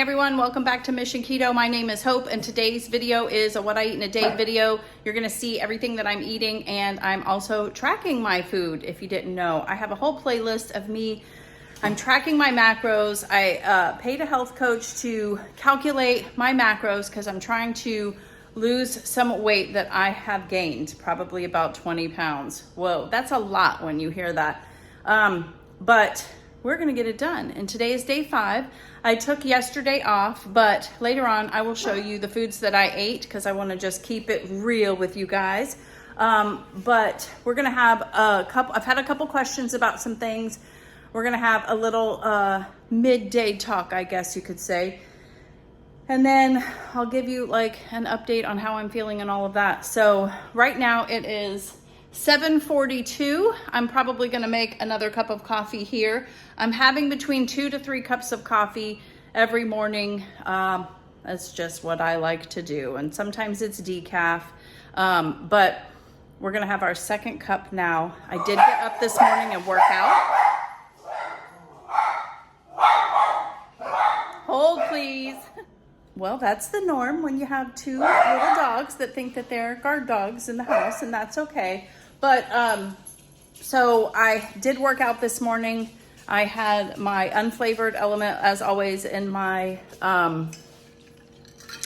everyone, welcome back to Mission Keto. My name is Hope and today's video is a what I eat in a day video. You're gonna see everything that I'm eating and I'm also tracking my food if you didn't know. I have a whole playlist of me. I'm tracking my macros. I paid a health coach to calculate my macros because I'm trying to lose some weight that I have gained, probably about 20 pounds. Whoa, that's a lot when you hear that. But we're gonna get it done. And today is day 5. I took yesterday off, but later on I will show you the foods that I ate because I wanna just keep it real with you guys. But we're gonna have I've had a couple questions about some things. We're gonna have a little midday talk, I guess you could say. And then I'll give you like an update on how I'm feeling and all of that. So right now it is 7:42. I'm probably gonna make another cup of coffee here. I'm having between 2 to 3 cups of coffee every morning. That's just what I like to do. And sometimes it's decaf, but we're gonna have our second cup now. I did get up this morning and work out. Hold please. Well, that's the norm when you have 2 little dogs that think that they're guard dogs in the house, and that's okay. But so I did work out this morning. I had my unflavored element, as always, in my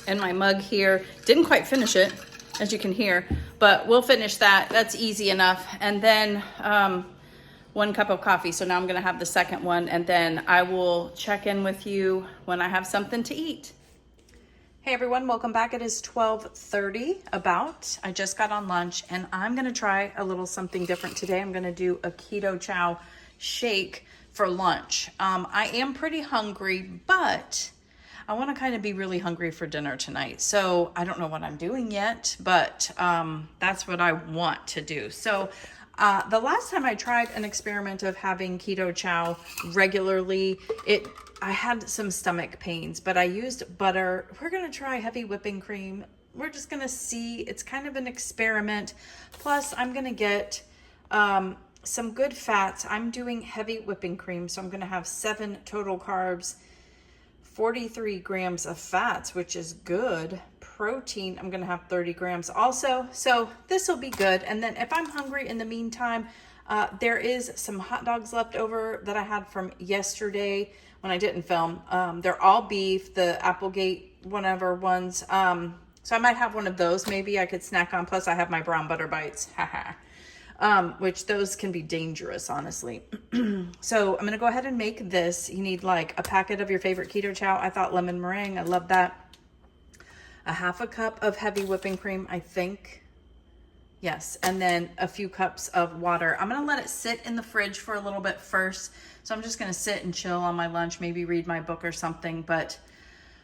mug here. Didn't quite finish it, as you can hear, but we'll finish that. That's easy enough. And then 1 cup of coffee. So now I'm gonna have the second one, and then I will check in with you when I have something to eat. Hey everyone, welcome back. It is 12:30 about. I just got on lunch and I'm gonna try a little something different today. I'm gonna do a keto chow shake for lunch. I am pretty hungry, but I wanna kind of be really hungry for dinner tonight. So I don't know what I'm doing yet, but that's what I want to do. So the last time I tried an experiment of having keto chow regularly, I had some stomach pains, but I used butter. We're gonna try heavy whipping cream. We're just gonna see, it's kind of an experiment. Plus I'm gonna get some good fats. I'm doing heavy whipping cream, so I'm gonna have 7 total carbs, 43 grams of fats, which is good. Protein, I'm gonna have 30 grams also, so this will be good. And then if I'm hungry in the meantime, there is some hot dogs left over that I had from yesterday when I didn't film. They're all beef, the Applegate whatever ones. So I might have one of those maybe I could snack on. Plus I have my brown butter bites, which those can be dangerous, honestly. So I'm gonna go ahead and make this. You need like a packet of your favorite keto chow. I thought lemon meringue, I love that. A half a cup of heavy whipping cream, I think. Yes, and then a few cups of water. I'm gonna let it sit in the fridge for a little bit first. So I'm just gonna sit and chill on my lunch, maybe read my book or something, but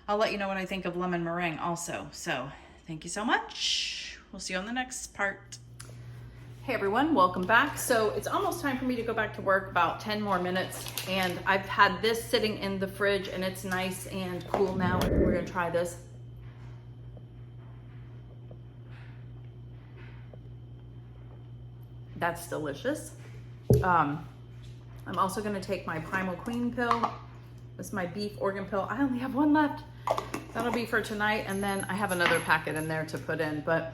I'll let you know what I think of lemon meringue also. So thank you so much. We'll see you on the next part. Hey everyone, welcome back. So it's almost time for me to go back to work, about 10 more minutes. And I've had this sitting in the fridge and it's nice and cool now. We're gonna try this. That's delicious. I'm also gonna take my Primal Queen pill. This is my beef organ pill. I only have 1 left. That'll be for tonight. And then I have another packet in there to put in. But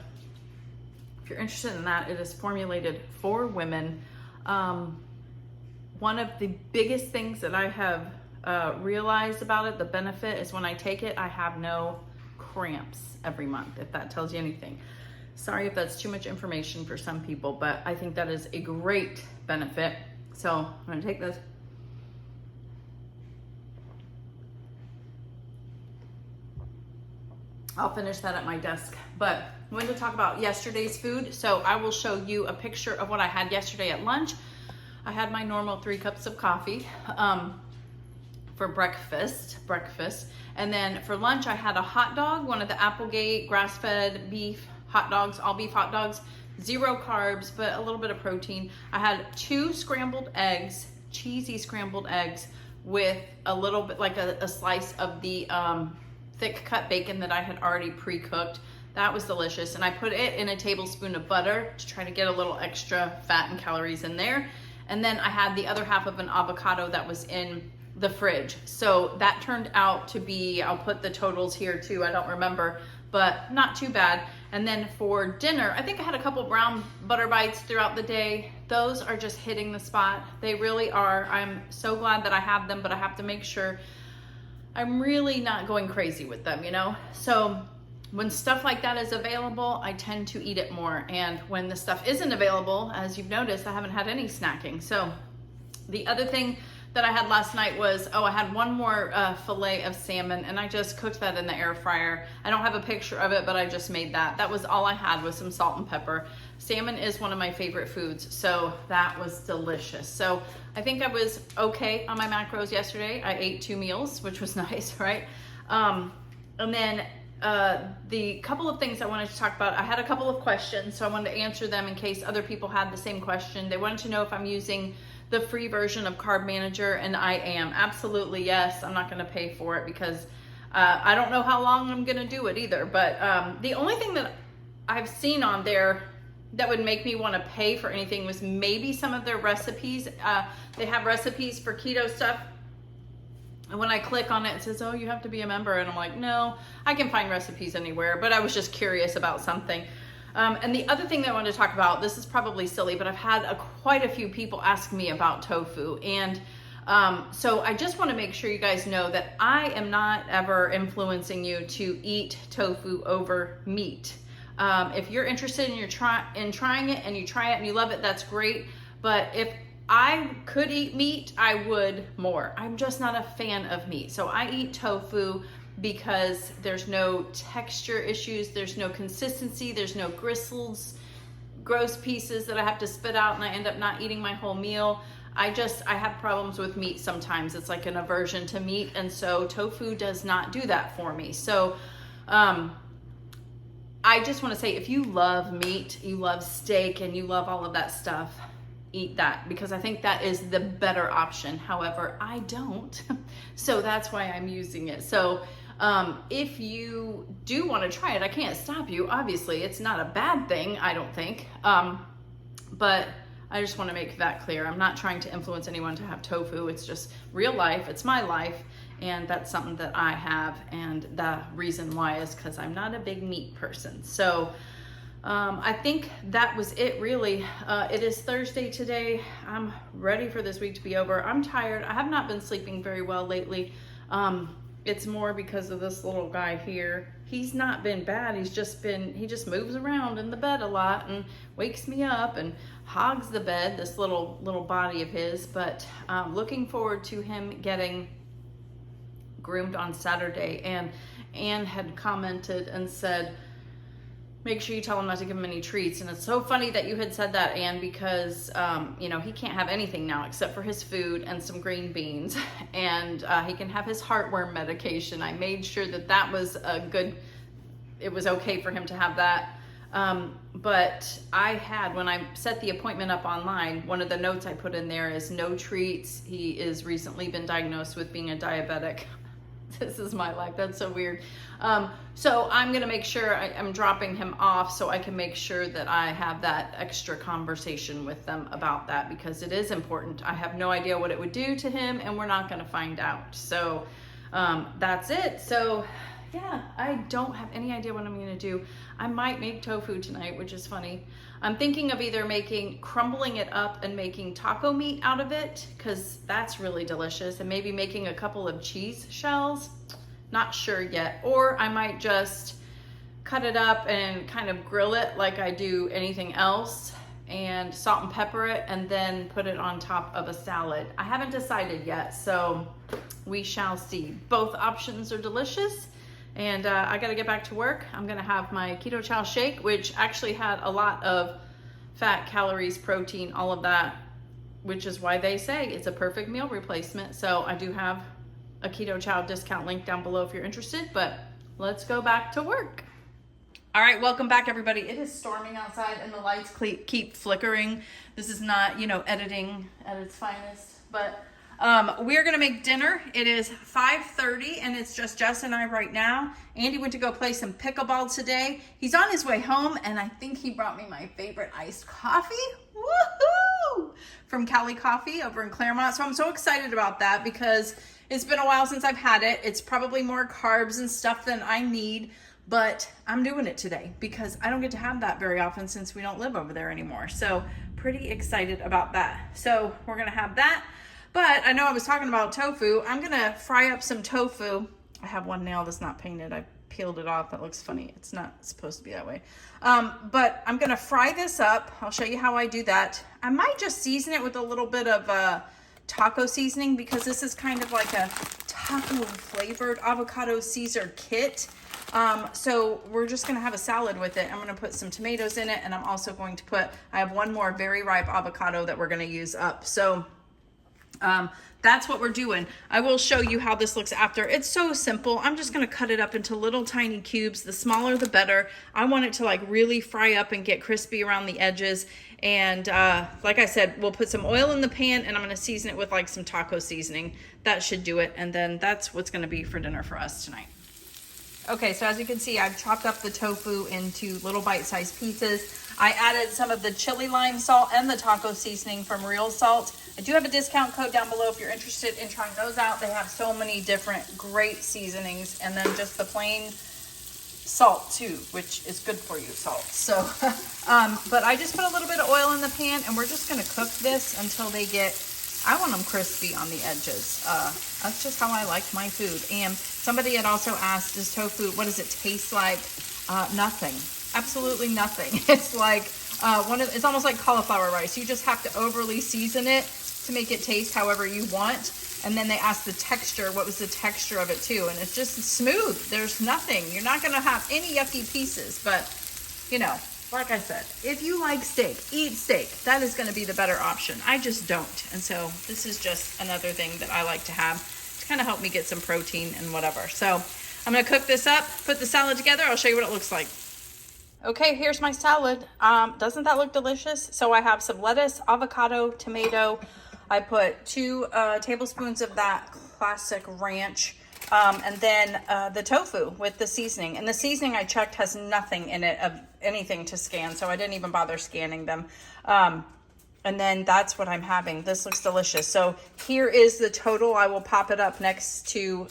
if you're interested in that, it is formulated for women. One of the biggest things that I have realized about it, the benefit, is when I take it, I have no cramps every month, if that tells you anything. Sorry if that's too much information for some people, but I think that is a great benefit. So I'm gonna take this. I'll finish that at my desk, but I'm going to talk about yesterday's food. So I will show you a picture of what I had yesterday at lunch. I had my normal 3 cups of coffee for breakfast. And then for lunch, I had a hot dog, one of the Applegate grass-fed beef hot dogs, all beef hot dogs, 0 carbs, but a little bit of protein. I had 2 scrambled eggs, cheesy scrambled eggs, with a little bit, like a slice of the thick cut bacon that I had already pre-cooked. That was delicious. And I put it in a tablespoon of butter to try to get a little extra fat and calories in there. And then I had the other half of an avocado that was in the fridge. So that turned out to be, I'll put the totals here too, I don't remember, but not too bad. And then for dinner, I think I had a couple brown butter bites throughout the day. Those are just hitting the spot. They really are. I'm so glad that I have them, but I have to make sure I'm really not going crazy with them, you know? So when stuff like that is available, I tend to eat it more. And when the stuff isn't available, as you've noticed, I haven't had any snacking. So the other thing that I had last night was, I had one more fillet of salmon, and I just cooked that in the air fryer. I don't have a picture of it, but I just made that. That was all I had, was some salt and pepper. Salmon is one of my favorite foods, so that was delicious. So I think I was okay on my macros yesterday. I ate 2 meals, which was nice, right? And then the couple of things I wanted to talk about, I had a couple of questions, so I wanted to answer them in case other people had the same question. They wanted to know if I'm using the free version of Carb Manager, and I am. Absolutely, yes. I'm not going to pay for it because I don't know how long I'm going to do it either. But the only thing that I've seen on there that would make me want to pay for anything was maybe some of their recipes. They have recipes for keto stuff. And when I click on it, it says, oh, you have to be a member. And I'm like, no, I can find recipes anywhere. But I was just curious about something. And the other thing that I wanted to talk about, this is probably silly, but I've had quite a few people ask me about tofu. And so I just want to make sure you guys know that I am not ever influencing you to eat tofu over meat. If you're interested in trying it and you try it and you love it, that's great. But if I could eat meat, I would more. I'm just not a fan of meat. So I eat tofu because there's no texture issues, there's no consistency, there's no gristles, gross pieces that I have to spit out and I end up not eating my whole meal. I have problems with meat sometimes. It's like an aversion to meat, and so tofu does not do that for me. So I just want to say, if you love meat, you love steak, and you love all of that stuff, eat that, because I think that is the better option. However, I don't, so that's why I'm using it. So if you do want to try it, I can't stop you. Obviously, it's not a bad thing, I don't think. But I just want to make that clear. I'm not trying to influence anyone to have tofu. It's just real life. It's my life. And that's something that I have. And the reason why is because I'm not a big meat person. So I think that was it, really. It is Thursday today. I'm ready for this week to be over. I'm tired. I have not been sleeping very well lately. It's more because of this little guy here. He's not been bad. He just moves around in the bed a lot and wakes me up and hogs the bed, this little body of his. But looking forward to him getting groomed on Saturday. And Anne had commented and said, make sure you tell him not to give him any treats. And it's so funny that you had said that, Anne, because he can't have anything now except for his food and some green beans, and he can have his heartworm medication. I made sure that was it was okay for him to have that. But when I set the appointment up online, one of the notes I put in there is no treats. He is recently been diagnosed with being a diabetic. This is my life. That's so weird. So I'm going to make sure I'm dropping him off so I can make sure that I have that extra conversation with them about that, because it is important. I have no idea what it would do to him, and we're not going to find out. So that's it. So yeah, I don't have any idea what I'm going to do. I might make tofu tonight, which is funny. I'm thinking of either crumbling it up and making taco meat out of it, because that's really delicious, and maybe making a couple of cheese shells. Not sure yet. Or I might just cut it up and kind of grill it like I do anything else, and salt and pepper it, and then put it on top of a salad. I haven't decided yet, so we shall see. Both options are delicious. And I got to get back to work. I'm going to have my keto chow shake, which actually had a lot of fat, calories, protein, all of that, which is why they say it's a perfect meal replacement. So I do have a keto chow discount link down below if you're interested, but let's go back to work. All right, welcome back, everybody. It is storming outside and the lights keep flickering. This is not, editing at its finest, but we're gonna make dinner. It is 5:30 and it's just Jess and I right now. Andy went to go play some pickleball today. He's on his way home, and I think he brought me my favorite iced coffee. Woohoo! Woo! From Cali Coffee over in Claremont. So I'm so excited about that because it's been a while since I've had it. It's probably more carbs and stuff than I need, but I'm doing it today because I don't get to have that very often since we don't live over there anymore. So pretty excited about that. So we're gonna have that. But I know I was talking about tofu. I'm gonna fry up some tofu. I have one nail that's not painted. I peeled it off. That looks funny. It's not supposed to be that way. But I'm gonna fry this up. I'll show you how I do that. I might just season it with a little bit of taco seasoning because this is kind of like a taco flavored avocado Caesar kit. So we're just gonna have a salad with it. I'm gonna put some tomatoes in it, and I'm also going to put, I have one more very ripe avocado that we're gonna use up. So that's what we're doing. I will show you how this looks after. It's so simple. I'm just gonna cut it up into little tiny cubes. The smaller the better. I want it to like really fry up and get crispy around the edges. And like I said, we'll put some oil in the pan, and I'm gonna season it with like some taco seasoning. That should do it. And then that's what's gonna be for dinner for us tonight. Okay, so as you can see, I've chopped up the tofu into little bite-sized pieces. I added some of the chili lime salt and the taco seasoning from Real Salt. I do have a discount code down below if you're interested in trying those out. They have so many different great seasonings, and then just the plain salt too, which is good for you, salt. So, but I just put a little bit of oil in the pan, and we're just gonna cook this until they get, I want them crispy on the edges. That's just how I like my food. And somebody had also asked, does tofu, what does it taste like? Nothing, absolutely nothing. It's like, it's almost like cauliflower rice. You just have to overly season it to make it taste however you want. And then they asked the texture, what was the texture of it too? And it's just smooth, there's nothing. You're not gonna have any yucky pieces, but you know, like I said, if you like steak, eat steak. That is gonna be the better option. I just don't. And so this is just another thing that I like to have to kind of help me get some protein and whatever. So I'm gonna cook this up, put the salad together. I'll show you what it looks like. Okay, here's my salad. Doesn't that look delicious? So I have some lettuce, avocado, tomato. I put 2 tablespoons of that classic ranch, and then the tofu with the seasoning. And the seasoning I checked has nothing in it of anything to scan, so I didn't even bother scanning them. And then that's what I'm having. This looks delicious. So here is the total. I will pop it up next to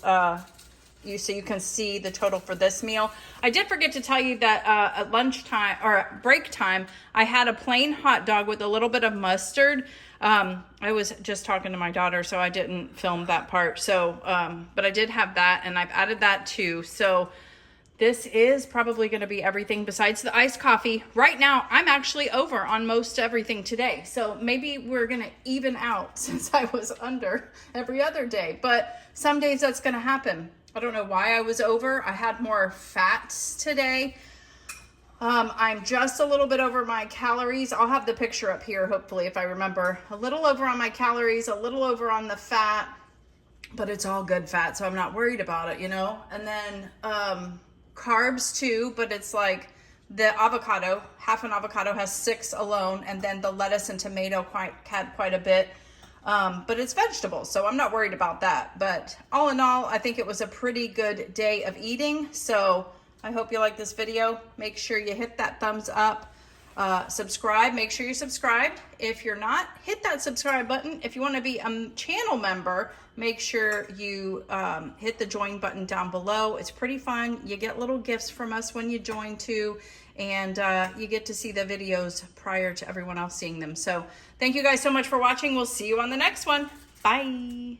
you so you can see the total for this meal. I did forget to tell you that at lunchtime or at break time, I had a plain hot dog with a little bit of mustard. I was just talking to my daughter, so I didn't film that part. So, but I did have that, and I've added that too. So this is probably going to be everything besides the iced coffee. Right now, I'm actually over on most everything today. So maybe we're going to even out since I was under every other day. But some days that's going to happen. I don't know why I was over. I had more fats today. I'm just a little bit over my calories. I'll have the picture up here, hopefully, if I remember. A little over on my calories, a little over on the fat, but it's all good fat, so I'm not worried about it, you know? And then carbs too, but it's like the avocado, half an avocado has 6 alone, and then the lettuce and tomato had quite a bit. But it's vegetables, so I'm not worried about that. But all in all, I think it was a pretty good day of eating. So I hope you like this video. Make sure you hit that thumbs up, subscribe. Make sure you're subscribed. If you're not, hit that subscribe button. If you want to be a channel member, make sure you hit the join button down below. It's pretty fun. You get little gifts from us when you join too. And you get to see the videos prior to everyone else seeing them. So thank you guys so much for watching. We'll see you on the next one. Bye.